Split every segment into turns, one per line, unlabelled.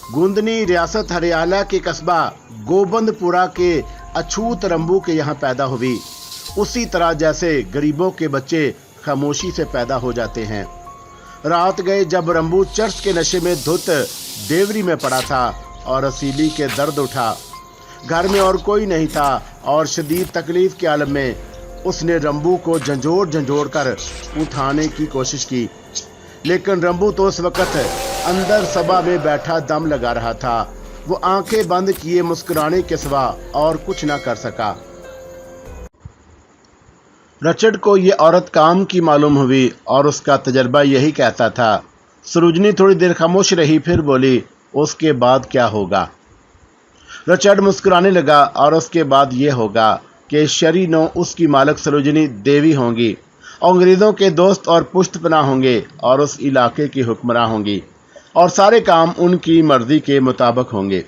गुंदनी रियासत हरियाणा के कस्बा गोबंदपुरा के अछूत रंबू के यहाँ पैदा हुई। उसी तरह जैसे गरीबों के बच्चे खामोशी से पैदा हो जाते हैं। रात गए जब रंबू चर्च के नशे में धुत देवरी में पड़ा था और रसीली के दर्द उठा। घर में और कोई नहीं था और शदीद तकलीफ के आलम में उसने रंबू को झंझोड़ कर उठाने की कोशिश की, लेकिन रंबू तो उस वक्त अंदर सभा में बैठा दम लगा रहा था। वो आंखें बंद किए मुस्कुराने के सिवा और कुछ ना कर सका। रचड को ये औरत काम की मालूम हुई और उसका तजर्बा यही कहता था। सरोजनी थोड़ी देर खामोश रही, फिर बोली, उसके बाद क्या होगा? रचड मुस्कुराने लगा, और उसके बाद ये होगा कि शरी नो उसकी मालिक सरोजनी देवी होंगी, अंग्रेज़ों के दोस्त और पुश्तपनाह होंगे और उस इलाके की हुक्मरान होंगी और सारे काम उनकी मर्जी के मुताबिक होंगे।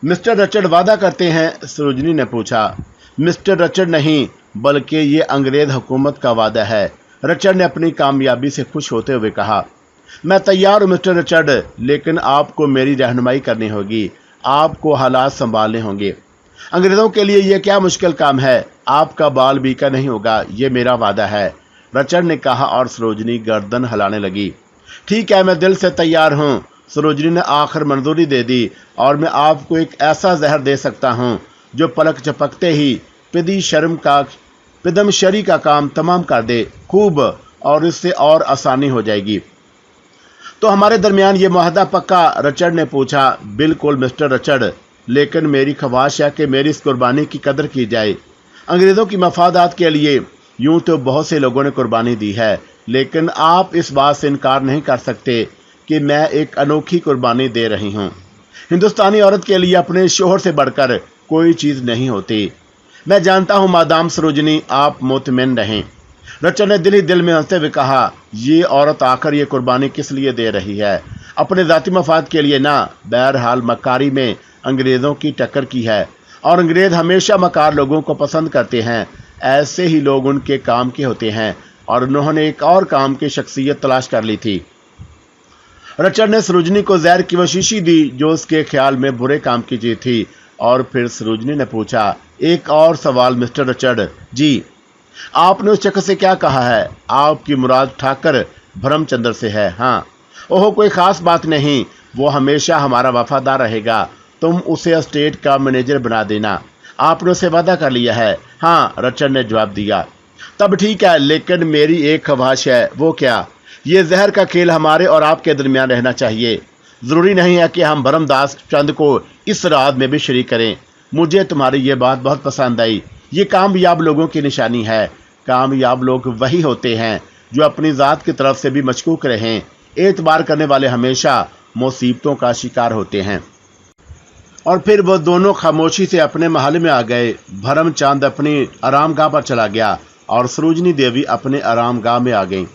मिस्टर रचड वादा करते हैं? सरोजनी ने पूछा। मिस्टर रचड नहीं, बल्कि ये अंग्रेज हुकूमत का वादा है। रचड ने अपनी कामयाबी से खुश होते हुए कहा। मैं तैयार हूँ मिस्टर रचड, लेकिन आपको मेरी रहनुमाई करनी होगी, आपको हालात संभालने होंगे। अंग्रेज़ों के लिए यह क्या मुश्किल काम है, आपका बाल बीका नहीं होगा, ये मेरा वादा है, रचड ने कहा और सरोजनी गर्दन हिलाने लगी। ठीक है, मैं दिल से तैयार हूँ। सरोजनी ने आखिर मंजूरी दे दी, और मैं आपको एक ऐसा जहर दे सकता हूँ जो पलक झपकते ही पिदम शरी का काम तमाम कर दे, खूब, और इससे और आसानी हो जाएगी। तो हमारे दरमियान ये मुआहदा पक्का? रचड ने पूछा। बिल्कुल मिस्टर रचड, लेकिन मेरी ख्वाहिश है कि मेरी इस कुर्बानी की कदर की जाए। अंग्रेज़ों की मफादात के लिए यूं तो बहुत से लोगों ने कुर्बानी दी है, लेकिन आप इस बात से इनकार नहीं कर सकते कि मैं एक अनोखी कुर्बानी दे रही हूं। हिंदुस्तानी औरत के लिए अपने शोहर से बढ़कर कोई चीज़ नहीं होती। मैं जानता हूं मादाम सरोजनी, आप मुतमिन रहें। रचड ने दिल ही दिल में हंसते हुए कहा, ये औरत आखिर ये कुर्बानी किस लिए दे रही है? अपने ज़ाती मफाद के लिए ना। बहरहाल मक्कारी में अंग्रेज़ों की टक्कर की है, और अंग्रेज़ हमेशा मकार लोगों को पसंद करते हैं। ऐसे ही लोग उनके काम के होते हैं, और उन्होंने एक और काम की शख्सियत तलाश कर ली थी। रचड ने सरोजनी को जहर की वो शीशी दी जो उसके ख्याल में बुरे काम की चीज थी, और फिर सरोजनी ने पूछा, एक और सवाल मिस्टर रचड? जी। आपने उस शख्स से क्या कहा है? आपकी मुराद ठाकर भरमचंद्र से है? हाँ। ओह, कोई ख़ास बात नहीं, वो हमेशा हमारा वफादार रहेगा। तुम उसे एस्टेट का मैनेजर बना देना। आपने उसे वादा कर लिया है? हाँ, रचड ने जवाब दिया। तब ठीक है, लेकिन मेरी एक ख्वाहिश है। वो क्या? ये जहर का खेल हमारे और आपके दरमियान रहना चाहिए। ज़रूरी नहीं है कि हम भरमदास चंद को इस राज में भी शरीक करें। मुझे तुम्हारी ये बात बहुत पसंद आई। ये कामयाब लोगों की निशानी है। कामयाब लोग वही होते हैं जो अपनी ज़ात की तरफ से भी मशकूक रहें। एतबार करने वाले हमेशा मुसीबतों का शिकार होते हैं। और फिर वो दोनों खामोशी से अपने महल में आ गए। भरमचंद अपनी आरामगाह पर चला गया और सरोजनी देवी अपने आरामगाह में आ गई।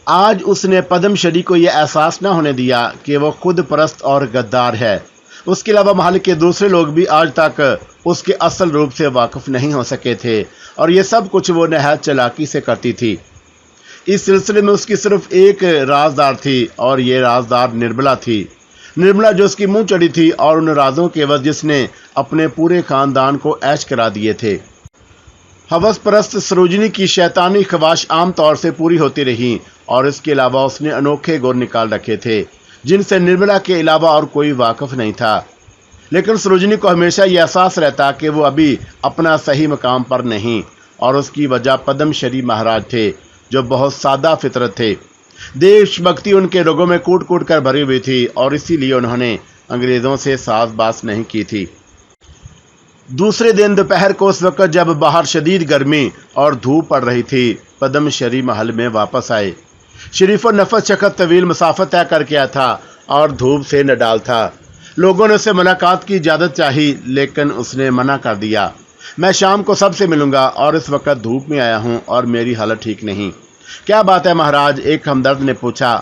आज उसने पद्मश्री को यह एहसास न होने दिया कि वो खुद परस्त और गद्दार है। उसके अलावा महल के दूसरे लोग भी आज तक उसके असल रूप से वाकिफ नहीं हो सके थे, और ये सब कुछ वो नहायत चालाकी से करती थी। इस सिलसिले में उसकी सिर्फ एक राजदार थी, और ये राजदार निर्मला थी। निर्मला जो उसकी मुंह चढ़ी थी, और उन राजों के वजह जिसने अपने पूरे खानदान को ऐश करा दिए थे। हवस परस्त सरोजनी की शैतानी ख्वाहिश आम तौर से पूरी होती रही, और इसके अलावा उसने अनोखे गुण निकाल रखे थे जिनसे निर्मला के अलावा और कोई वाकिफ नहीं था। लेकिन सरोजनी को हमेशा यह एहसास रहता कि वो अभी अपना सही मकाम पर नहीं, और उसकी वजह पद्मश्री महाराज थे जो बहुत सादा फितरत थे। देशभक्ति उनके रगों में कूट कूट कर भरी हुई थी, और इसीलिए उन्होंने अंग्रेज़ों से साज़बाज़ नहीं की थी। दूसरे दिन दोपहर को, उस वक्त जब बाहर शदीद गर्मी और धूप पड़ रही थी, पद्मश्री महल में वापस आए। शरीफ और नफस शख्स तवील मुसाफत तय करके आया था और धूप से नडाल था। लोगों ने उससे मुलाकात की इजाज़त चाही, लेकिन उसने मना कर दिया। मैं शाम को सबसे मिलूंगा, और इस वक्त धूप में आया हूँ और मेरी हालत ठीक नहीं। क्या बात है महाराज? एक हमदर्द ने पूछा।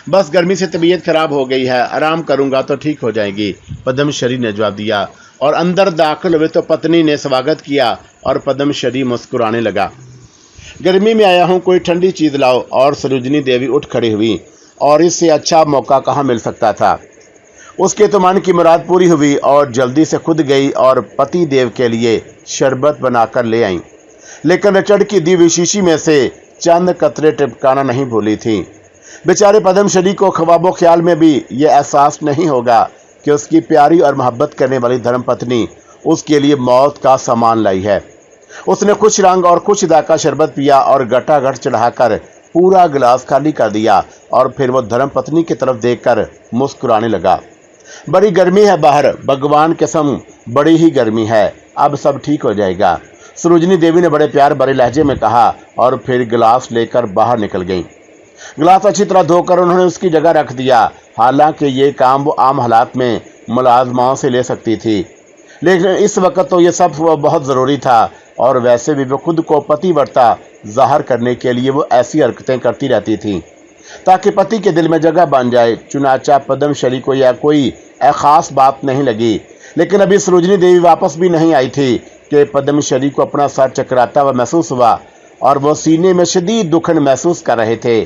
बस गर्मी से तबीयत खराब हो गई है, आराम करूंगा तो ठीक हो जाएगी, पद्मश्री ने जवाब दिया, और अंदर दाखिल हुए तो पत्नी ने स्वागत किया और पद्मश्री मुस्कुराने लगा। गर्मी में आया हूँ, कोई ठंडी चीज़ लाओ। और सरोजनी देवी उठ खड़ी हुई। और इससे अच्छा मौका कहाँ मिल सकता था। उसके तो मन की मुराद पूरी हुई और जल्दी से खुद गई और पति देव के लिए शरबत बनाकर ले आई। लेकिन रिचर्ड की दी हुई शीशी में से चंद कतरे टिपकाना नहीं भूली थी। बेचारे पद्मश्री को ख्वाबो ख्याल में भी ये एहसास नहीं होगा कि उसकी प्यारी और मोहब्बत करने वाली धर्मपत्नी उसके लिए मौत का सामान लाई है। उसने कुछ रंग और कुछ दा का शरबत पिया और गटागट चढ़ाकर पूरा गिलास खाली कर दिया और फिर वो धर्मपत्नी की तरफ देखकर मुस्कुराने लगा। बड़ी गर्मी है बाहर, भगवान कसम बड़ी ही गर्मी है, अब सब ठीक हो जाएगा, सरोजिनी देवी ने बड़े प्यार भरे लहजे में कहा और फिर गिलास लेकर बाहर निकल गईं। गिलास अच्छी तरह धोकर उन्होंने उसकी जगह रख दिया। हालांकि ये काम वो आम हालात में मुलाजमाओं से ले सकती थी, लेकिन इस वक्त तो ये सब बहुत ज़रूरी था और वैसे भी वो खुद को पतिव्रता जाहिर करने के लिए वो ऐसी हरकतें करती रहती थी ताकि पति के दिल में जगह बन जाए। चुनाचा पद्मश्री को यह कोई ख़ास बात नहीं लगी, लेकिन अभी सरोजिनी देवी वापस भी नहीं आई थी कि पद्मश्री को अपना सर चकराता हुआ महसूस हुआ और वो सीने में शदीद दुखन महसूस कर रहे थे।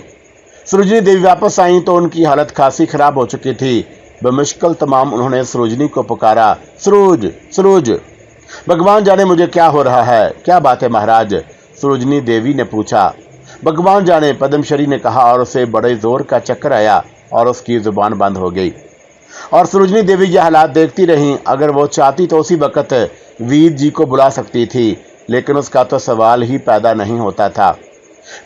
सरोजिनी देवी वापस आई तो उनकी हालत खासी खराब हो चुकी थी। बमुश्किल तमाम उन्होंने सरोजिनी को पुकारा, सरोज सरोज। भगवान जाने मुझे क्या हो रहा है, क्या बात है महाराज, सरोजिनी देवी ने पूछा। भगवान जाने, पद्मश्री ने कहा और उसे बड़े जोर का चक्कर आया और उसकी जुबान बंद हो गई और सरोजिनी देवी यह हालात देखती रहीं। अगर वो चाहती तो उसी वक्त वीर जी को बुला सकती थी, लेकिन उसका तो सवाल ही पैदा नहीं होता था।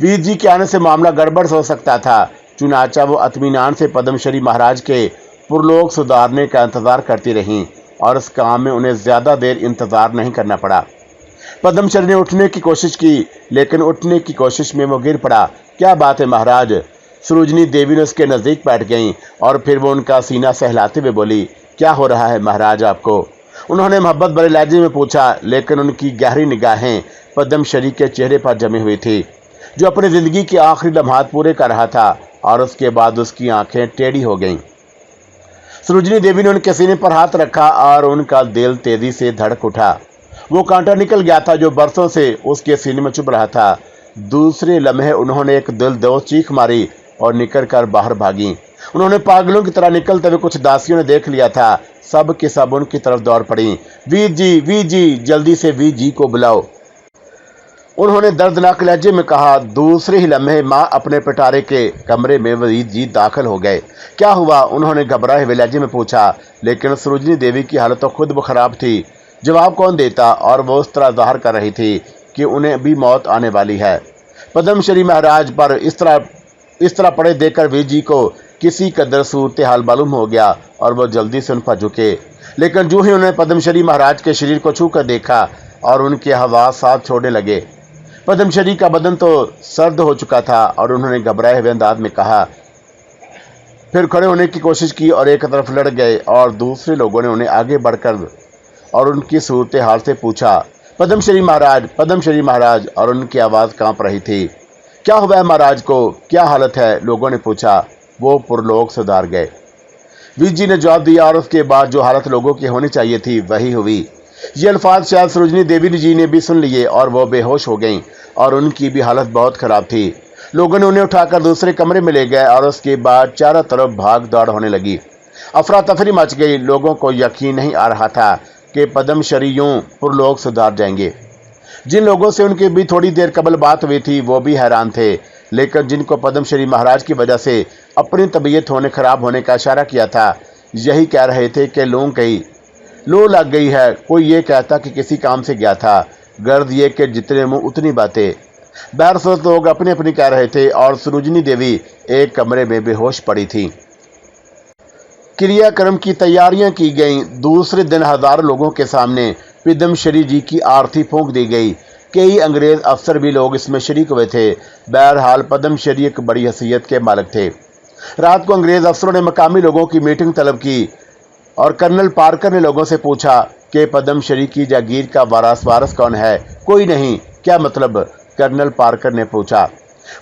वीर जी के आने से मामला गड़बड़ हो सकता था। चुनाचा वो इत्मीनान से पद्मश्री महाराज के पुरलोक सुधारने का इंतजार करती रहीं और इस काम में उन्हें ज़्यादा देर इंतजार नहीं करना पड़ा। पद्मश्री ने उठने की कोशिश की, लेकिन उठने की कोशिश में वो गिर पड़ा। क्या बात है महाराज, सरोजिनी देवी ने उसके नज़दीक बैठ गईं और फिर वो उनका सीना सहलाते हुए बोली, क्या हो रहा है महाराज आपको। उन्होंने मोहब्बत भरे लहजे में पूछा, लेकिन उनकी गहरी निगाहें पद्मश्री के चेहरे पर जमी हुई थी, जो अपनी ज़िंदगी के आखिरी लम्हात पूरे कर रहा था, और उसके बाद उसकी आंखें टेढ़ी हो गईं। सरोजिनी देवी ने उनके सीने पर हाथ रखा और उनका दिल तेजी से धड़क उठा। वो कांटा निकल गया था जो बरसों से उसके सीने में चुभ रहा था। दूसरे लम्हे उन्होंने एक दिल दो चीख मारी और निकल कर बाहर भागी। उन्होंने पागलों की तरह निकलते हुए कुछ दासियों ने देख लिया था। सब के सब उनकी तरफ दौड़ पड़ी। वीर जी, जल्दी से वीर जी को बुलाओ, उन्होंने दर्दनाक लहजे में कहा। दूसरे ही लम्हे माँ अपने पिटारे के कमरे में वीर जी दाखिल हो गए। क्या हुआ, उन्होंने घबराए हुए लहजे में पूछा, लेकिन सरोजिनी देवी की हालत तो खुद वो खराब थी। जवाब कौन देता, और वो उस तरह जाहिर कर रही थी कि उन्हें भी मौत आने वाली है। पद्मश्री महाराज पर इस तरह पड़े देखकर वीर जी को किसी कदर सूरत हाल मालूम हो गया और वो जल्दी से उन पर झुके, लेकिन जो ही उन्होंने पद्मश्री महाराज के शरीर को छू कर देखा और उनके हवास साथ छोड़ने लगे। पद्मश्री का बदन तो सर्द हो चुका था और उन्होंने घबराए हुए अंदाज में कहा, फिर खड़े होने की कोशिश की और एक तरफ लड़ गए और दूसरे लोगों ने उन्हें आगे बढ़कर और उनकी सूरत हाल से पूछा, पद्मश्री महाराज, और उनकी आवाज़ कांप रही थी। क्या हुआ है महाराज को, क्या हालत है, लोगों ने पूछा। वो पुरलोक सुधार गए, वीर जी ने जवाब दिया, और उसके बाद जो हालत लोगों की होनी चाहिए थी वही हुई। ये अल्फाज शायद सरोजिनी देवी जी ने भी सुन लिए और वो बेहोश हो गईं और उनकी भी हालत बहुत ख़राब थी। लोगों ने उन्हें उठाकर दूसरे कमरे में ले गए और उसके बाद चारों तरफ भाग दौड़ होने लगी। अफरा तफरी मच गई। लोगों को यकीन नहीं आ रहा था कि पद्मश्री यूं पुरलोक सुधार जाएंगे। जिन लोगों से उनकी भी थोड़ी देर कबल बात हुई थी वो भी हैरान थे, लेकिन जिनको पद्मश्री महाराज की वजह से अपनी तबीयत खराब होने का इशारा किया था, यही कह रहे थे कि लो लग गई है। कोई ये कहता कि किसी काम से गया था। गर्द ये कि जितने मुंह उतनी बातें। बहरसोच लोग अपनी अपनी कह रहे थे और सरोजिनी देवी एक कमरे में बेहोश पड़ी थी। क्रियाक्रम की तैयारियां की गईं। दूसरे दिन हजारों लोगों के सामने पद्मश्री जी की आरती फूंक दी गई। कई अंग्रेज अफसर भी लोग इसमें शरीक हुए थे। बहरहाल पद्मश्री एक बड़ी हैसियत के मालिक थे। रात को अंग्रेज अफसरों ने मकामी लोगों की मीटिंग तलब की और कर्नल पार्कर ने लोगों से पूछा कि पद्मश्री की जागीर का वारस कौन है। कोई नहीं। क्या मतलब, कर्नल पार्कर ने पूछा।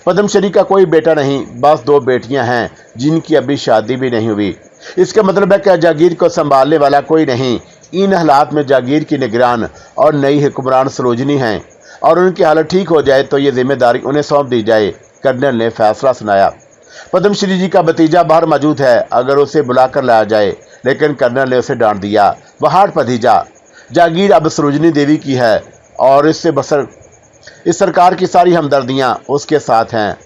पद्मश्री का कोई बेटा नहीं, बस 2 बेटियां हैं जिनकी अभी शादी भी नहीं हुई। इसका मतलब है कि जागीर को संभालने वाला कोई नहीं। इन हालात में जागीर की निगरान और नई हुक्मरान सरोजिनी हैं और उनकी हालत ठीक हो जाए तो ये जिम्मेदारी उन्हें सौंप दी जाए। कर्नल ने फैसला सुनाया। पद्मश्री जी का भतीजा बाहर मौजूद है, अगर उसे बुलाकर लाया जाए। लेकिन कर्नल ने उसे डांट दिया। वह हार्ट भतीजा, जागीर अब सरोजिनी देवी की है और इस सरकार की सारी हमदर्दियां उसके साथ हैं।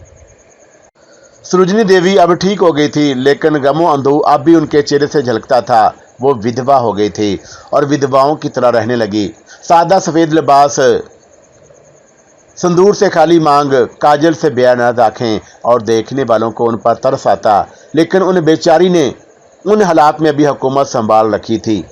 सरोजिनी देवी अब ठीक हो गई थी, लेकिन गमो अंधु अब भी उनके चेहरे से झलकता था। वो विधवा हो गई थी और विधवाओं की तरह रहने लगी। सादा सफेद लिबास, संदूर से खाली मांग, काजल से बेअनाज आंखें, और देखने वालों को उन पर तरस आता। लेकिन उन बेचारी ने उन हालात में भी हुकूमत संभाल रखी थी।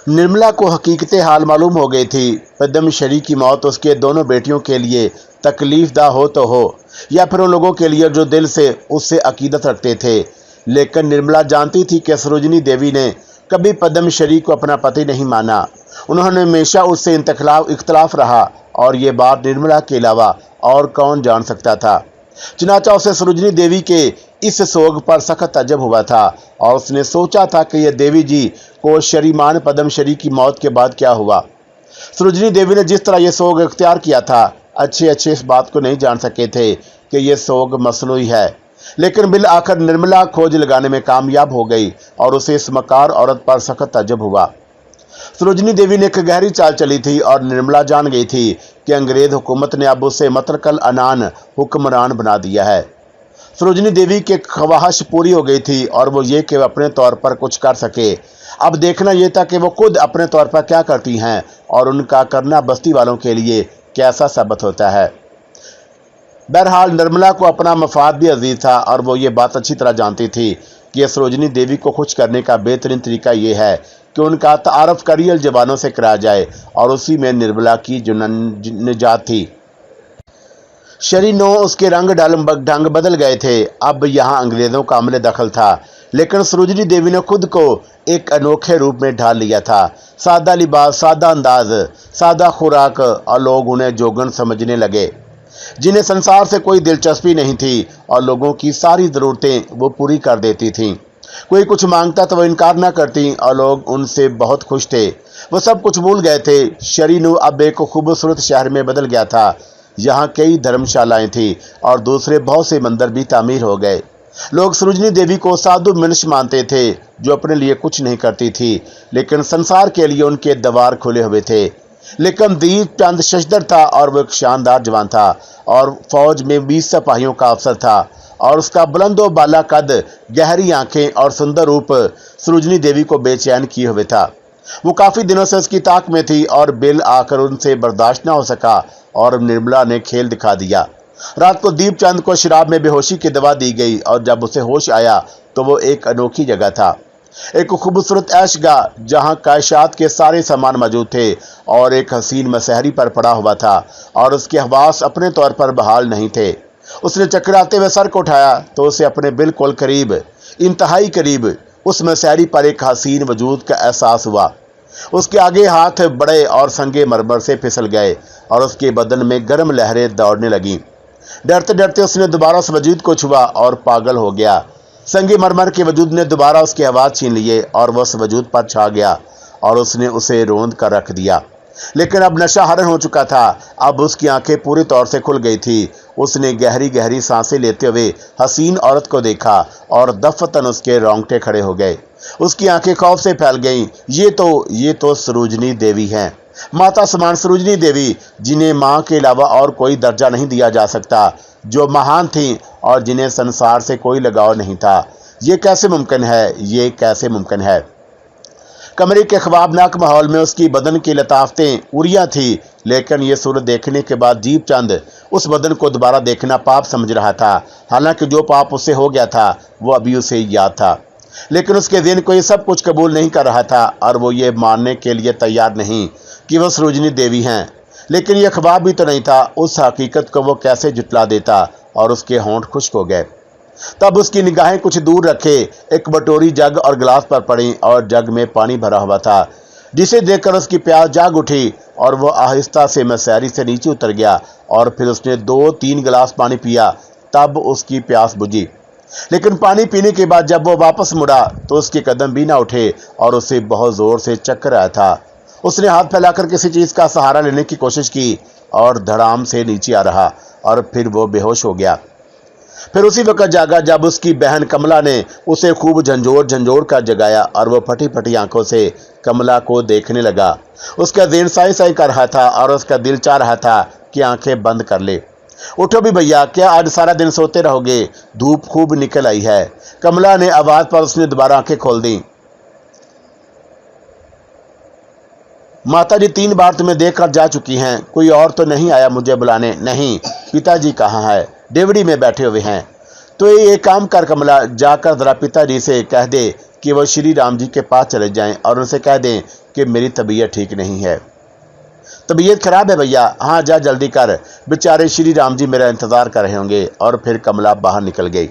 निर्मला को हकीकत हाल मालूम हो गई थी। पद्मश्री की मौत उसके दोनों बेटियों के लिए तकलीफदा हो तो हो, या फिर उन लोगों के लिए जो दिल से उससे अकीदत रखते थे। लेकिन निर्मला जानती थी कि सरोजिनी देवी ने कभी पद्मश्री को अपना पति नहीं माना। उन्होंने हमेशा उससे इख्तलाफ रहा, और ये बात निर्मला के अलावा और कौन जान सकता था। चुनाचा उसे सरोजिनी देवी के इस सोग पर सख्त तजब हुआ था, और उसने सोचा था कि यह देवी जी को श्रीमान पद्मश्री की मौत के बाद क्या हुआ। सरोजिनी देवी ने जिस तरह यह सोग इख्तियार किया था, अच्छे इस बात को नहीं जान सके थे कि यह सोग मसनूई है। लेकिन बिल आखिर निर्मला खोज लगाने में कामयाब हो गई, और उसे इस मकार औरत पर सख्त तजब हुआ। सरोजिनी देवी ने एक गहरी चाल चली थी, और निर्मला जान गई थी कि अंग्रेज हुकूमत ने अब उसे मतरकल अनान हुक्मरान बना दिया है। सरोजिनी देवी की ख्वाहिश पूरी हो गई थी, और वो ये कि वह अपने तौर पर कुछ कर सके। अब देखना यह था कि वो खुद अपने तौर पर क्या करती हैं, और उनका करना बस्ती वालों के लिए कैसा साबित होता है। बहरहाल निर्मला को अपना मफाद भी अजीज था, और वो ये बात अच्छी तरह जानती थी कि सरोजिनी देवी को खुश करने का बेहतरीन तरीका ये है कि उनका तारफ़ करियल जवानों से कराया जाए, और उसी में निर्मला की निजात थी। शरीनो उसके ढंग बदल गए थे। अब यहाँ अंग्रेज़ों का अमले दखल था, लेकिन सरोजिनी देवी ने खुद को एक अनोखे रूप में ढाल लिया था। सादा लिबास, सादा अंदाज, सादा खुराक, और लोग उन्हें जोगन समझने लगे, जिन्हें संसार से कोई दिलचस्पी नहीं थी, और लोगों की सारी ज़रूरतें वो पूरी कर देती थीं। कोई कुछ मांगता तो वो इनकार ना करती, और लोग उनसे बहुत खुश थे। वो सब कुछ भूल गए थे। शरीनु अब एक खूबसूरत शहर में बदल गया था। यहाँ कई धर्मशालाएं थी, और दूसरे बहुत से मंदिर भी तामीर हो गए। लोग सरोजिनी देवी को साधु मनुष्य मानते थे, जो अपने लिए कुछ नहीं करती थी, लेकिन संसार के लिए उनके द्वार खुले हुए थे। लेकिन दीप चंद शशदर था, और वो एक शानदार जवान था, और फौज में 20 सिपाहियों का अफसर था, और उसका बुलंदो बाला कद, गहरी आंखें और सुंदर रूप सरोजिनी देवी को बेचैन किए हुए था। वो काफ़ी दिनों से उसकी ताक में थी, और बिल आकर उनसे बर्दाश्त न हो सका, और निर्मला ने खेल दिखा दिया। रात को दीपचंद को शराब में बेहोशी की दवा दी गई, और जब उसे होश आया तो वो एक अनोखी जगह था, एक खूबसूरत ऐशगाह, जहाँ कायशात के सारे सामान मौजूद थे, और एक हसीन मसहरी पर पड़ा हुआ था, और उसके हवास अपने तौर पर बहाल नहीं थे। उसने चकराते हुए सर को उठाया तो उसे अपने बिल्कुल करीब, इंतहाई करीब उस मसहरी पर एक हसीन वजूद का एहसास हुआ। उसके आगे हाथ बड़े और संगे मरमर से फिसल गए, और उसके बदन में गर्म लहरें दौड़ने लगीं। डरते डरते उसने दोबारा उस वजूद को छुआ और पागल हो गया। संगे मरमर के वजूद ने दोबारा उसकी आवाज़ छीन लिए, और वह उस वजूद पर छा गया, और उसने उसे रोंद कर रख दिया। लेकिन अब नशा हरण हो चुका था। अब उसकी आंखें पूरी तौर से खुल गई थी। उसने गहरी गहरी सांसें लेते हुए हसीन औरत को देखा, और दफतन उसके रोंगटे खड़े हो गए। उसकी आंखें खौफ से फैल गईं। ये तो सरोजिनी देवी हैं, माता समान सरोजिनी देवी, जिन्हें माँ के अलावा और कोई दर्जा नहीं दिया जा सकता, जो महान थीं, और जिन्हें संसार से कोई लगाव नहीं था। ये कैसे मुमकिन है? ये कैसे मुमकिन है? कमरे के ख्वाबनाक माहौल में उसकी बदन की लताफतें उड़ियाँ थी, लेकिन ये सूरत देखने के बाद दीपचंद उस बदन को दोबारा देखना पाप समझ रहा था। हालांकि जो पाप उससे हो गया था वो अभी उसे याद था, लेकिन उसके ज़हन को ये सब कुछ कबूल नहीं कर रहा था, और वो ये मानने के लिए तैयार नहीं कि वह सरोजिनी देवी हैं। लेकिन यह ख्वाब भी तो नहीं था। उस हकीकत को वो कैसे जुटला देता, और उसके होंठ खुश्क हो गए। तब उसकी निगाहें कुछ दूर रखे एक बटोरी जग और गिलास पर पड़ी, और जग में पानी भरा हुआ था, जिसे देखकर उसकी प्यास जाग उठी, और वह आहिस्ता से मसहरी से नीचे उतर गया, और फिर उसने 2-3 गिलास पानी पिया। तब उसकी प्यास बुझी। लेकिन पानी पीने के बाद जब वो वापस मुड़ा तो उसके कदम भी ना उठे, और उसे बहुत ज़ोर से चक्कर आया था। उसने हाथ फैलाकर किसी चीज़ का सहारा लेने की कोशिश की, और धड़ाम से नीचे आ रहा, और फिर वो बेहोश हो गया। फिर उसी वक्त जागा जब उसकी बहन कमला ने उसे खूब झंझोर झंझोर कर जगाया और वो फटी फटी आंखों से कमला को देखने लगा। उसका दिल साई साई कर रहा था और उसका दिल चाह रहा था कि आंखें बंद कर ले। उठो भी भैया, क्या आज सारा दिन सोते रहोगे? धूप खूब निकल आई है। कमला ने आवाज पर उसने दोबारा आंखें खोल दी। माताजी 3 बार तुम्हें देखकर जा चुकी हैं, कोई और तो नहीं आया मुझे बुलाने? नहीं, पिताजी कहाँ है? डेवड़ी में बैठे हुए हैं। तो ये काम कर कमला, जाकर जरा पिताजी से कह दे कि वो श्री राम जी के पास चले जाएं और उनसे कह दें कि मेरी तबीयत ठीक नहीं है। तबीयत खराब है भैया? हाँ जा जल्दी कर, बेचारे श्री राम जी मेरा इंतजार कर रहे होंगे। और फिर कमला बाहर निकल गई।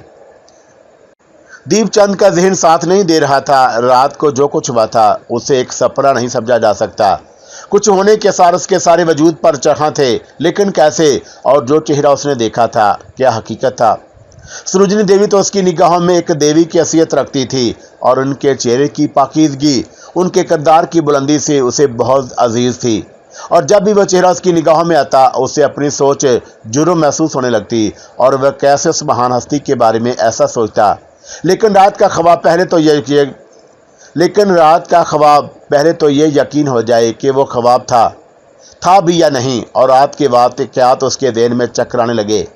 दीपचंद का जहन साथ नहीं दे रहा था। रात को जो कुछ हुआ था उसे एक सपना नहीं समझा जा सकता। कुछ होने के सार उसके सारे वजूद पर चढ़ा थे, लेकिन कैसे? और जो चेहरा उसने देखा था क्या हकीकत था? सरोजिनी देवी तो उसकी निगाहों में एक देवी की हैसियत रखती थी और उनके चेहरे की पाकीज़गी, उनके किरदार की बुलंदी से उसे बहुत अजीज थी। और जब भी वह चेहरा उसकी निगाहों में आता उसे अपनी सोच जुर्म महसूस होने लगती और वह कैसे उस महान हस्ती के बारे में ऐसा सोचता। लेकिन रात का ख्वाब पहले तो ये यकीन हो जाए कि वो ख्वाब था भी या नहीं। और रात के बाद क्या तो उसके देन में चक्राने लगे।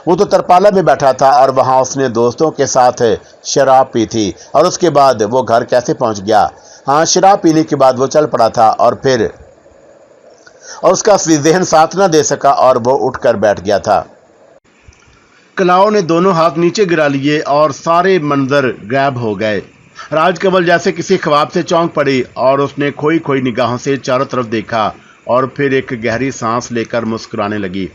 वो तो तरपाला में बैठा था और वहां उसने दोस्तों के साथ शराब पी थी। और उसके बाद वो घर कैसे पहुंच गया? हाँ, शराब पीने के बाद वो चल पड़ा था और उसका जहन साथ न दे सका और वो उठकर बैठ गया था। कलाओं ने दोनों हाथ नीचे गिरा लिए और सारे मंजर गायब हो गए। राजकमल जैसे किसी ख्वाब से चौंक पड़ी और उसने खोई खोई निगाहों से चारों तरफ देखा और फिर एक गहरी सांस लेकर मुस्कुराने लगी।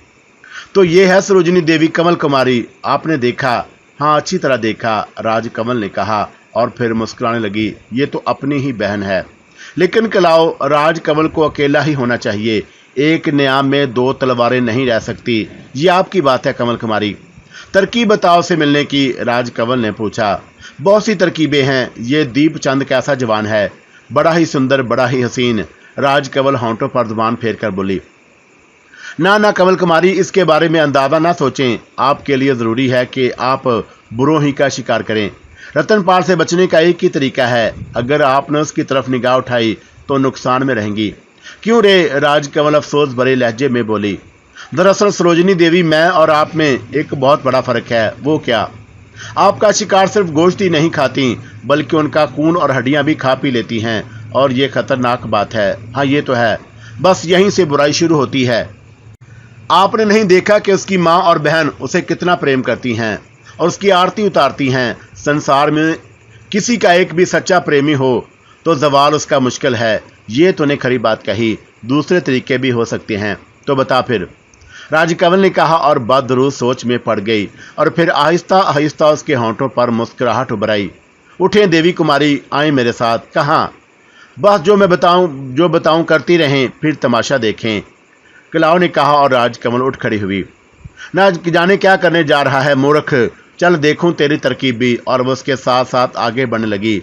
तो ये है सरोजिनी देवी कमल कुमारी, आपने देखा? हाँ, अच्छी तरह देखा, राजकमल ने कहा और फिर मुस्कुराने लगी। ये तो अपनी ही बहन है। लेकिन कलाओ, राजकमल को अकेला ही होना चाहिए। एक न्याम में 2 तलवारें नहीं रह सकती। ये आपकी बात है कमल कुमारी। तरकीब बताओ से मिलने की? राजकमल ने पूछा। बहुत सी तरकीबें हैं। ये दीपचंद कैसा जवान है, बड़ा ही सुंदर, बड़ा ही हसीन। राजकमल होंठों पर जुबान फेर कर बोली। ना कमल कुमारी, इसके बारे में अंदाजा ना सोचें। आपके लिए ज़रूरी है कि आप बुरों ही का शिकार करें। रतनपाल से बचने का एक ही तरीका है, अगर आपने उसकी तरफ निगाह उठाई तो नुकसान में रहेंगी। क्यों रे? राजकमल अफसोस भरे लहजे में बोली। दरअसल सरोजिनी देवी, मैं और आप में एक बहुत बड़ा फर्क है। वो क्या? आपका शिकार सिर्फ गोश्त ही नहीं खाती बल्कि उनका खून और हड्डियां भी खा पी लेती हैं, और ये खतरनाक बात है। हाँ, ये तो है, बस यहीं से बुराई शुरू होती है। आपने नहीं देखा कि उसकी माँ और बहन उसे कितना प्रेम करती हैं और उसकी आरती उतारती हैं? संसार में किसी का एक भी सच्चा प्रेमी हो तो जवाल उसका मुश्किल है। ये तूने खरी बात कही, दूसरे तरीके भी हो सकते हैं, तो बता फिर। राजकमल ने कहा और बदरूह सोच में पड़ गई और फिर आहिस्ता आहिस्ता उसके होंठों पर मुस्कुराहट उभर आई। उठें देवी कुमारी, आए मेरे साथ। कहाँ? बस जो बताऊं करती रहें, फिर तमाशा देखें, कलाओं ने कहा और राजकमल उठ खड़ी हुई। ना जाने क्या करने जा रहा है मूर्ख, चल देखूं तेरी तरकीब भी। और वह उसके साथ साथ आगे बढ़ने लगी।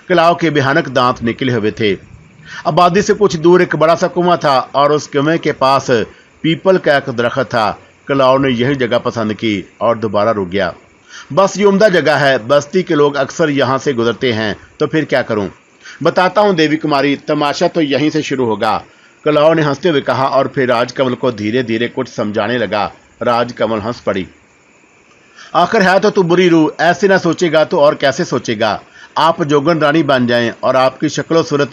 कलाओं के भयानक दांत निकले हुए थे। आबादी से कुछ दूर एक बड़ा सा कुआं था और उस कुएं के पास पीपल का एक दरख्त था। कलाओं ने यही जगह पसंद की और दोबारा रुक गया। बस ये उम्दा जगह है, बस्ती के लोग अक्सर यहाँ से गुजरते हैं, तो फिर क्या करूं? बताता हूँ देवी कुमारी, तमाशा तो यहीं से शुरू होगा, कलाओं ने हंसते हुए कहा और फिर राजकमल को धीरे धीरे कुछ समझाने लगा। राजकमल हंस पड़ी। आखिर है तो तू बुरी रूह, ऐसे ना सोचेगा तो और कैसे सोचेगा? आप जोगन रानी बन जाएं और आपकी शक्लो सूरत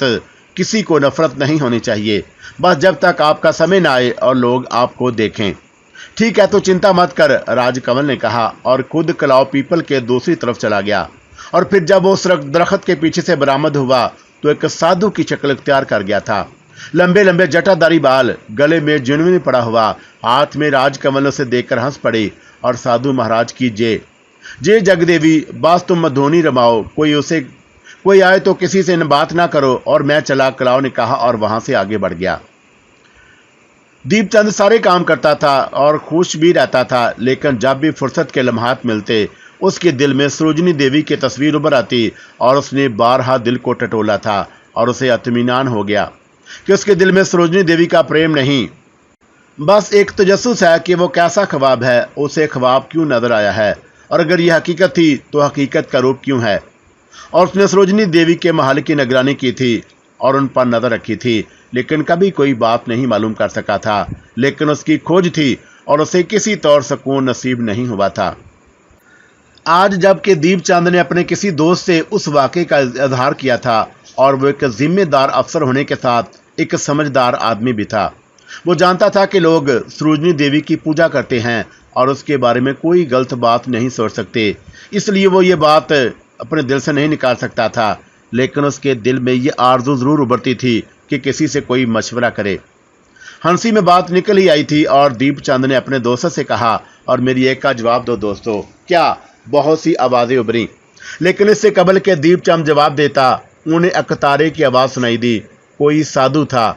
किसी को नफरत नहीं होनी चाहिए, बस जब तक आपका समय ना आए और लोग आपको देखें। ठीक है, तो चिंता मत कर, राजकमल ने कहा और खुद कलाओ पीपल के दूसरी तरफ चला गया। और फिर जब वो उस दरख्त के पीछे से बरामद हुआ तो एक साधु की शक्ल इख्तियार कर गया था। लंबे लंबे जटाधारी बाल, गले में जुनून पड़ा हुआ, हाथ में राजकमल से देखकर हंस पड़ी और साधु महाराज की जय जगदेवी, बस तुम मधोनी रमाओ, कोई आए तो किसी से बात ना करो और मैं चला, कलाओं ने कहा और वहां से आगे बढ़ गया। दीपचंद सारे काम करता था और खुश भी रहता था, लेकिन जब भी फुर्सत के लम्हात मिलते उसके दिल में सरोजिनी देवी की तस्वीर उभर आती और उसने बारहा दिल को टटोला था और उसे इत्मीनान हो गया कि उसके दिल में सरोजिनी देवी का प्रेम नहीं, बस एक तजस्सुस है कि वो कैसा ख्वाब है, उसे ख्वाब क्यों नजर आया है। और अगर यह हकीकत थी तो हकीकत का रूप क्यों है। और उसने सरोजनी देवी के महल की निगरानी की थी और उन पर नजर रखी थी, लेकिन कभी कोई बात नहीं मालूम कर सका था। लेकिन उसकी खोज थी और उसे किसी तौर सुकून नसीब नहीं हुआ था। आज जबकि दीपचंद ने अपने किसी दोस्त से उस वाक़े का इजहार किया था और वो एक जिम्मेदार अफसर होने के साथ एक समझदार आदमी भी था। वो जानता था कि लोग सरोजनी देवी की पूजा करते हैं और उसके बारे में कोई गलत बात नहीं सोच सकते, इसलिए वो ये बात अपने दिल से नहीं निकाल सकता था। लेकिन उसके दिल में ये आरज़ू ज़रूर उभरती थी कि किसी से कोई मशवरा करे। हंसी में बात निकल ही आई थी और दीपचंद ने अपने दोस्तों से कहा, और मेरी एक का जवाब दो दोस्तों। क्या? बहुत सी आवाज़ें उभरी, लेकिन इससे कबल के दीपचंद जवाब देता, उन्हें अकतारे की आवाज़ सुनाई दी। कोई साधु था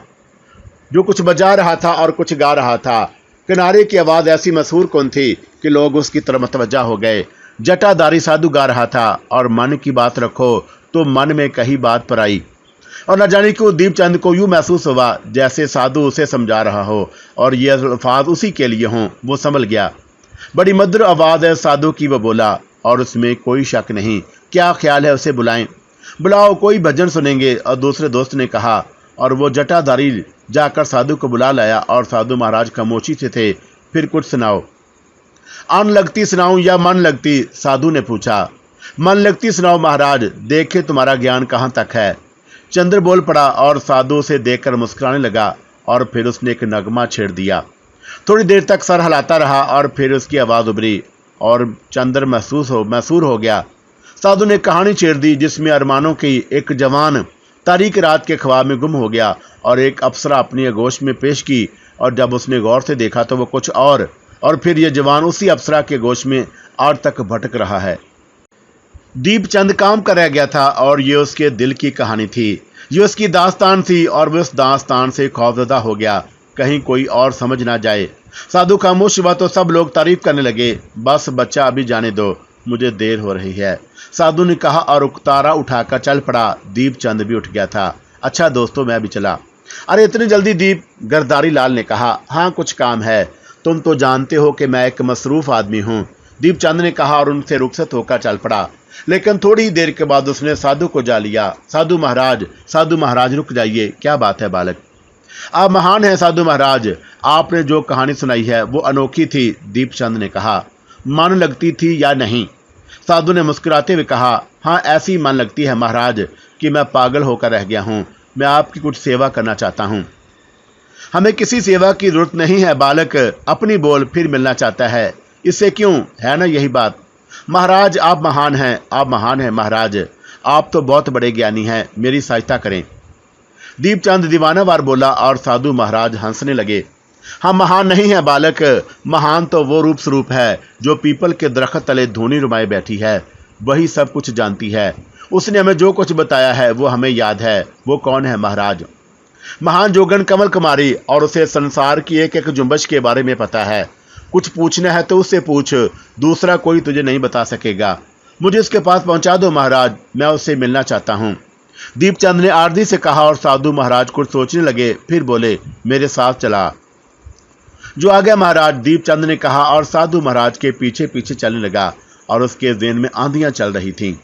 जो कुछ बजा रहा था और कुछ गा रहा था। किनारे की आवाज़ ऐसी मशहूर कौन थी कि लोग उसकी तरफ मतवज्जा हो गए। जटाधारी साधु गा रहा था और मन की बात रखो तो मन में कही बात पर आई, और न जाने क्यों दीपचंद को यूं महसूस हुआ जैसे साधु उसे समझा रहा हो और ये अल्फाज उसी के लिए हों। वो संभल गया। बड़ी मधुर आवाज़ है साधु की, वो बोला, और उसमें कोई शक नहीं। क्या ख्याल है उसे बुलाएं? बुलाओ, कोई भजन सुनेंगे। और दूसरे दोस्त ने कहा, और वो जटाधारी जाकर साधु को बुला लाया और साधु महाराज खामोशी से थे। फिर कुछ सुनाओ। अन लगती सुनाऊं या मन लगती? साधु ने पूछा। मन लगती सुनाओ महाराज, देखे तुम्हारा ज्ञान कहाँ तक है। चंद्र बोल पड़ा और साधु उसे देखकर मुस्कुराने लगा और फिर उसने एक नगमा छेड़ दिया। थोड़ी देर तक सर हिलाता रहा और फिर उसकी आवाज़ उभरी और चंद्र मैसूर हो गया। साधु ने कहानी छेड़ दी जिसमें अरमानों की एक जवान तारीक रात के ख्वाब में गुम हो गया और एक अप्सरा अपनी आगोश में पेश की, और जब उसने गौर से देखा तो वो कुछ और फिर यह जवान उसी अप्सरा के गोश में आज तक भटक रहा है। दीपचंद काम कर रह गया था और ये उसके दिल की कहानी थी, ये उसकी दास्तान थी, और वह उस दास्तान से खौफजदा हो गया कहीं कोई और समझ ना जाए। साधु खामोश हुआ तो सब लोग तारीफ करने लगे। बस बच्चा, अभी जाने दो, मुझे देर हो रही है, साधु ने कहा और उकतारा उठाकर चल पड़ा। दीपचंद भी उठ गया था। अच्छा दोस्तों, मैं भी चला। अरे इतनी जल्दी दीप? गिरधारी लाल ने कहा। हाँ, कुछ काम है, तुम तो जानते हो कि मैं एक मसरूफ आदमी हूँ, दीपचंद ने कहा और उनसे रुखसत होकर चल पड़ा। लेकिन थोड़ी देर के बाद उसने साधु को जा लिया। साधु महाराज रुक जाइए। क्या बात है बालक? आप महान हैं साधु महाराज, आपने जो कहानी सुनाई है वो अनोखी थी, दीपचंद ने कहा। मन लगती थी या नहीं? साधु ने मुस्कुराते हुए कहा, हाँ ऐसी मन लगती है महाराज कि मैं पागल होकर रह गया हूँ। मैं आपकी कुछ सेवा करना चाहता हूँ। हमें किसी सेवा की जरूरत नहीं है बालक, अपनी बोल, फिर मिलना चाहता है, इससे क्यों, है ना यही बात? महाराज आप महान हैं महाराज, आप तो बहुत बड़े ज्ञानी हैं, मेरी सहायता करें। दीपचंद दीवानावार बोला और साधु महाराज हंसने लगे। हम महान नहीं है बालक, महान तो वो रूप स्वरूप है जो पीपल के दरख्त तले धूनी रुमाए बैठी है, वही सब कुछ जानती है। उसने हमें जो कुछ बताया है वो हमें याद है। वो कौन है महाराज? महान जोगन कमल कुमारी, और उसे संसार की एक एक जुम्बश के बारे में पता है। कुछ पूछना है तो उससे पूछ, दूसरा कोई तुझे नहीं बता सकेगा। मुझे उसके पास पहुंचा दो महाराज, मैं उससे मिलना चाहता हूँ, दीपचंद ने आरती से कहा। और साधु महाराज कुछ सोचने लगे, फिर बोले, मेरे साथ चला। जो आ गया महाराज, दीपचंद ने कहा और साधु महाराज के पीछे पीछे चलने लगा और उसके ज़हन में आंधियां चल रही थीं।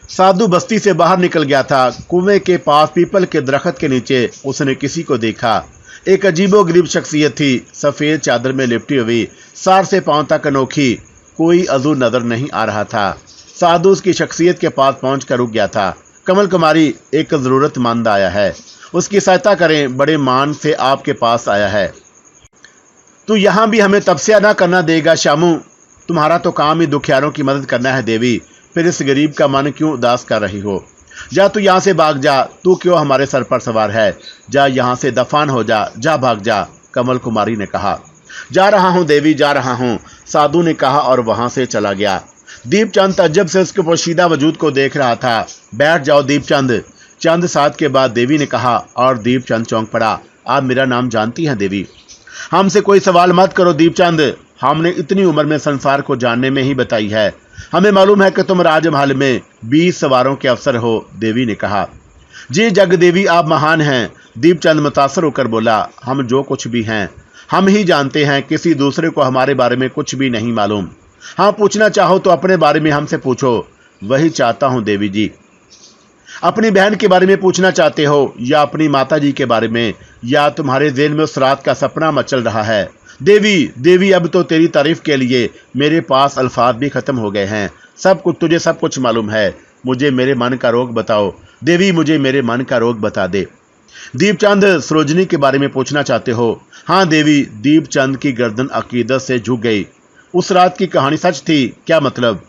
साधु बस्ती से बाहर निकल गया था। कुएं के पास पीपल के दरख्त के नीचे उसने किसी को देखा। एक अजीबोगरीब शख्सियत थी, सफ़ेद चादर में लिपटी हुई, सर से पांव तक अनोखी, कोई अज़ू नजर नहीं आ रहा था। साधु उसकी शख्सियत के पास पहुंचकर रुक गया था। कमल कुमारी, एक ज़रूरतमंद आया है, उसकी सहायता करें, बड़े मान से आपके पास आया है। तू यहाँ भी हमें तपस्या ना करना देगा श्यामू? तुम्हारा तो काम ही दुखियारों की मदद करना है देवी, फिर इस गरीब का मन क्यों उदास कर रही हो? जा तू यहाँ से भाग जा, तू क्यों हमारे सर पर सवार है? जा यहाँ से दफान हो जा, जा भाग जा, कमल कुमारी ने कहा। जा रहा हूँ देवी, जा रहा हूँ, साधु ने कहा और वहाँ से चला गया। दीपचंद तज्जब से उसके पोशीदा वजूद को देख रहा था। बैठ जाओ दीपचंद, चंद साथ के बाद देवी ने कहा, और दीपचंद चौंक पड़ा। आप मेरा नाम जानती हैं देवी? हमसे कोई सवाल मत करो दीपचंद, हमने इतनी उम्र में संसार को जानने में ही बताई है। हमें मालूम है कि तुम राजमहल में 20 सवारों के अफसर हो, देवी ने कहा। जी जग देवी, आप महान हैं, दीपचंद मुतासर होकर बोला। हम जो कुछ भी हैं हम ही जानते हैं, किसी दूसरे को हमारे बारे में कुछ भी नहीं मालूम। हाँ, पूछना चाहो तो अपने बारे में हमसे पूछो। वही चाहता हूँ देवी जी। अपनी बहन के बारे में पूछना चाहते हो या अपनी माता जी के बारे में, या तुम्हारे ज़हन में उस रात का सपना मचल रहा है? देवी, अब तो तेरी तारीफ के लिए मेरे पास अल्फाज भी खत्म हो गए हैं। तुझे सब कुछ मालूम है। मुझे मेरे मन का रोग बताओ देवी, मुझे मेरे मन का रोग बता दे। दीपचंद, सरोजनी के बारे में पूछना चाहते हो? हाँ देवी। दीपचंद की गर्दन अकीदत से झुक गई। उस रात की कहानी सच थी? क्या मतलब?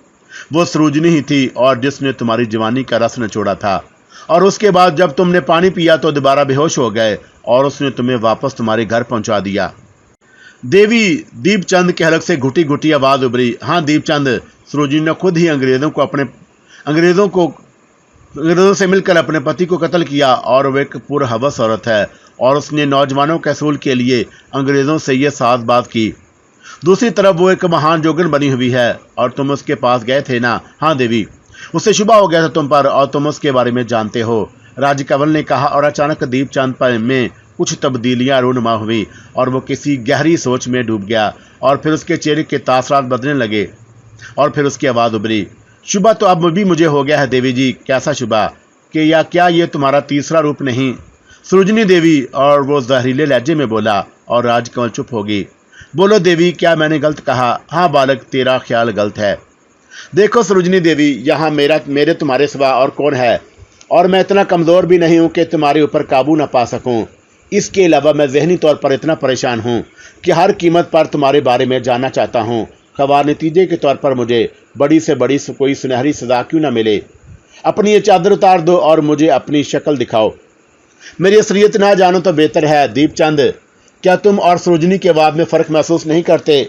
वो सरोजनी ही थी और जिसने तुम्हारी जवानी का रस निचोड़ा था, और उसके बाद जब तुमने पानी पिया तो दोबारा बेहोश हो गए और उसने तुम्हें वापस तुम्हारे घर पहुंचा दिया। देवी, दीपचंद के हलक से घुटी घुटी आवाज उभरी। हाँ दीपचंद, सरोजनी ने खुद ही अंग्रेजों से मिलकर अपने पति को कत्ल किया और वह एक पुरहवस औरत है और उसने नौजवानों के असूल के लिए अंग्रेजों से यह साज़बाज़ की। दूसरी तरफ वो एक महान जोगन बनी हुई है और तुम उसके पास गए थे ना? हाँ देवी। उससे शुबा हो गया था तुम पर और तुम उसके बारे में जानते हो, राजकमल ने कहा। और अचानक दीपचंद पर में कुछ तब्दीलियां रूनुमा हुई और वो किसी गहरी सोच में डूब गया और फिर उसके चेहरे के तासरात बदलने लगे और फिर उसकी आवाज़ उभरी। शुबा तो अब भी मुझे हो गया है देवी जी। कैसा शुबा? कि या क्या ये तुम्हारा तीसरा रूप नहीं? सरोजनी देवी, और वो जहरीले लहजे में बोला और राजकमल चुप होगी। बोलो देवी, क्या मैंने गलत कहा? हाँ बालक, तेरा ख्याल गलत है। देखो सरोजनी देवी, यहाँ मेरे तुम्हारे सिवा और कौन है, और मैं इतना कमज़ोर भी नहीं हूँ कि तुम्हारे ऊपर काबू न पा सकूँ। इसके अलावा मैं जहनी तौर पर इतना परेशान हूँ कि हर कीमत पर तुम्हारे बारे में जानना चाहता हूँ। खवा नतीजे के तौर पर मुझे बड़ी से बड़ी कोई सुनहरी सजा क्यों ना मिले। अपनी ये चादर उतार दो और मुझे अपनी शक्ल दिखाओ। मेरी असलियत ना जानो तो बेहतर है। दीपचंद, क्या तुम और सरोजनी के बाद में फ़र्क महसूस नहीं करते?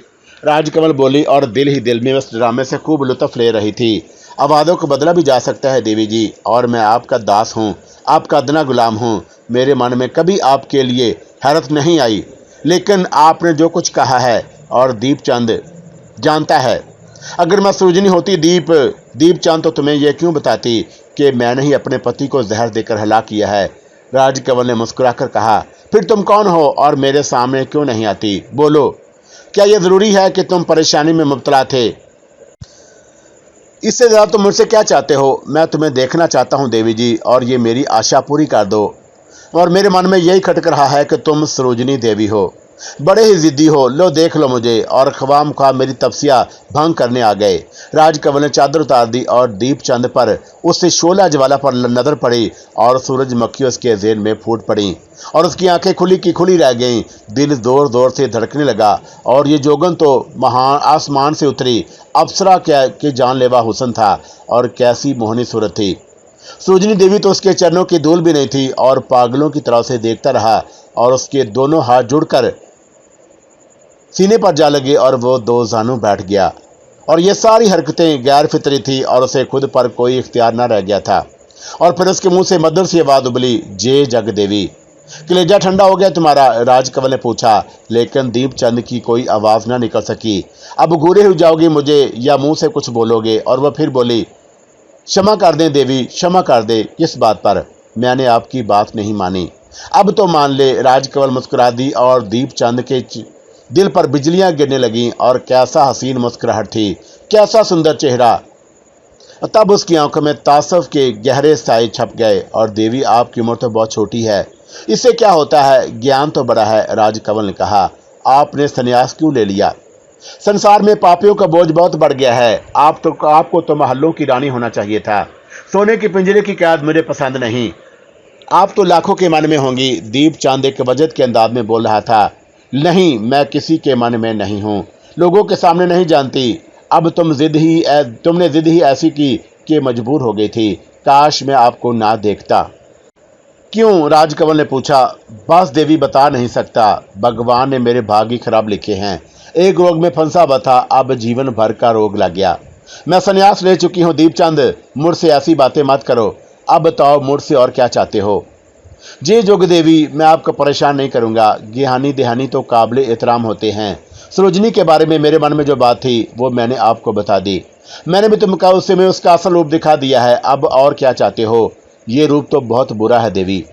राजकमल बोली और दिल ही दिल में उस ड्रामे से खूब लुत्फ़ ले रही थी। आवाज़ों को बदला भी जा सकता है देवी जी, और मैं आपका दास हूँ, आपका अदना गुलाम हूँ। मेरे मन में कभी आपके लिए हैरत नहीं आई, लेकिन आपने जो कुछ कहा है और दीपचंद जानता है। अगर मैं सरोजनी होती दीपचंद, तो तुम्हें यह क्यों बताती कि मैंने ही अपने पति को जहर देकर हलाक किया है? राजकमल ने मुस्कुराकर कहा। फिर तुम कौन हो और मेरे सामने क्यों नहीं आती? बोलो, क्या यह ज़रूरी है कि तुम परेशानी में मुब्तला थे? इससे ज़्यादा तुम मुझसे क्या चाहते हो? मैं तुम्हें देखना चाहता हूँ देवी जी, और ये मेरी आशा पूरी कर दो। और मेरे मन में यही खटक रहा है कि तुम सरोजनी देवी हो, बड़े ही ज़िद्दी हो। लो देख लो मुझे, और ख्वाम ख्वाह मेरी तपस्या भंग करने आ गए। राजकमल ने चादर उतार दी और दीपचंद पर उससे शोला ज्वाला पर नजर पड़ी और सूरजमुखी उसके ज़हन में फूट पड़ी और उसकी आंखें खुली की खुली रह गईं। दिल जोर जोर से धड़कने लगा और ये जोगन तो महान आसमान से उतरी अप्सरा के जानलेवा हुस्न था और कैसी मोहनी सूरत थी। सरोजनी देवी तो उसके चरणों की धूल भी नहीं थी और पागलों की तरह से देखता रहा और उसके दोनों हाथ जुड़कर सीने पर जा लगे और वो दो जानू बैठ गया। और ये सारी हरकतें गैर फितरी थी और उसे खुद पर कोई इख्तियार न रह गया था। और फिर उसके मुंह से मधुर सी आवाज़ उबली, जे जग देवी। कलेजा ठंडा हो गया तुम्हारा? राजकमल ने पूछा, लेकिन दीपचंद की कोई आवाज़ न निकल सकी। अब घूरे हो जाओगी मुझे या मुंह से कुछ बोलोगे? और वह फिर बोली, क्षमा कर दें देवी, क्षमा कर दे। किस बात पर? मैंने आपकी बात नहीं मानी। अब तो मान ले। राजकमल मुस्कुरा दी और दीपचंद के दिल पर बिजलियां गिरने लगीं। और कैसा हसीन मुस्कुराहट थी, कैसा सुंदर चेहरा। तब उसकी आंखों में तासफ के गहरे साए छप गए। और देवी, आपकी उम्र तो बहुत छोटी है, इससे क्या होता है, ज्ञान तो बड़ा है। राजकमल ने कहा, आपने संन्यास क्यों ले लिया? संसार में पापियों का बोझ बहुत बढ़ गया है। आपको तो महलों की रानी होना चाहिए था। सोने के पिंजरे की कैद मुझे पसंद नहीं। आप तो लाखों के मन में होंगी। दीपचंद एक वजद के अंदाज में बोल रहा था। नहीं, मैं किसी के मन में नहीं हूँ, लोगों के सामने नहीं जानती। अब तुमने जिद ही ऐसी की कि मजबूर हो गई थी। काश मैं आपको ना देखता। क्यों? राजकमल ने पूछा। बस देवी, बता नहीं सकता। भगवान ने मेरे भाग्य खराब लिखे हैं। एक रोग में फंसा हुआ था, अब जीवन भर का रोग लग गया। मैं संन्यास ले चुकी हूँ। दीपचंद, मुझसे ऐसी बातें मत करो। अब बताओ, मुझसे और क्या चाहते हो? जी जोग देवी, मैं आपको परेशान नहीं करूँगा। गेहानी देहानी तो काबिल एहतराम होते हैं। सरोजनी के बारे में मेरे मन में जो बात थी वो मैंने आपको बता दी। मैंने भी तुम कहा, उससे मैं उसका असल रूप दिखा दिया है। अब और क्या चाहते हो? ये रूप तो बहुत बुरा है देवी।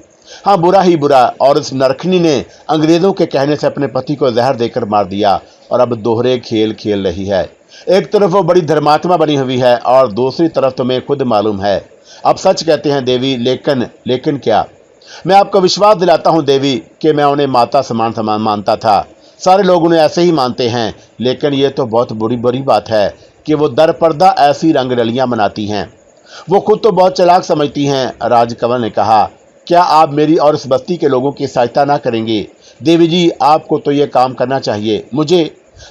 हाँ, बुरा ही बुरा। और इस नरखनी ने अंग्रेज़ों के कहने से अपने पति को जहर देकर मार दिया और अब दोहरे खेल खेल रही है। एक तरफ वो बड़ी धर्मात्मा बनी हुई है और दूसरी तरफ तुम्हें खुद मालूम है। अब सच कहते हैं देवी, लेकिन क्या? मैं आपको विश्वास दिलाता हूं देवी कि मैं उन्हें माता समान मानता था। सारे लोग उन्हें ऐसे ही मानते हैं, लेकिन ये तो बहुत बुरी बात है कि वो दर पर्दा ऐसी रंगरलियां मनाती हैं। वो खुद तो बहुत चालाक समझती हैं। राजकमल ने कहा, क्या आप मेरी और इस बस्ती के लोगों की सहायता ना करेंगे? देवी जी, आपको तो ये काम करना चाहिए। मुझे?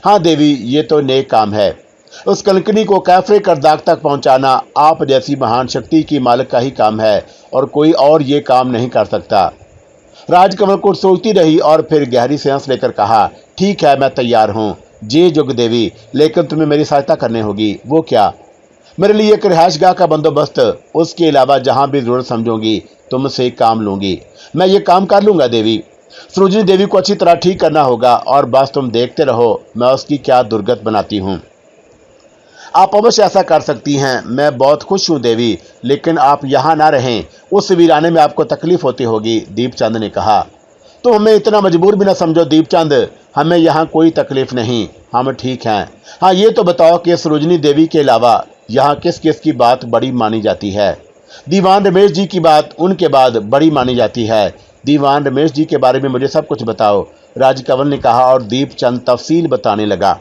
हाँ देवी, ये तो नेक काम है। उस कलकनी को कैफरे करदाग तक पहुंचाना आप जैसी महान शक्ति की मालिक का ही काम है और कोई और ये काम नहीं कर सकता। राजकमल कुछ सोचती रही और फिर गहरी सांस लेकर कहा, ठीक है, मैं तैयार हूँ जी जुग देवी, लेकिन तुम्हें मेरी सहायता करनी होगी। वो क्या? मेरे लिए एक रिहायशगाह का बंदोबस्त, उसके अलावा जहां भी जरूरत समझूंगी तुमसे काम लूंगी। मैं ये काम कर लूंगा देवी। सरोजिनी देवी को अच्छी तरह ठीक करना होगा और बस तुम देखते रहो मैं उसकी क्या दुर्गत बनाती हूँ। आप अवश्य ऐसा कर सकती हैं। मैं बहुत खुश हूँ देवी, लेकिन आप यहाँ ना रहें। उस वीराने में आपको तकलीफ होती होगी, दीपचंद ने कहा। तो हमें इतना मजबूर भी ना समझो दीपचंद, हमें यहाँ कोई तकलीफ नहीं, हम ठीक हैं। हाँ, ये तो बताओ कि सरोजिनी देवी के अलावा यहाँ किस किस की बात बड़ी मानी जाती है? दीवान रमेश जी की बात उनके बाद बड़ी मानी जाती है। दीवान रमेश जी के बारे में मुझे सब कुछ बताओ, राजकमल ने कहा और दीपचंद तफसील बताने लगा।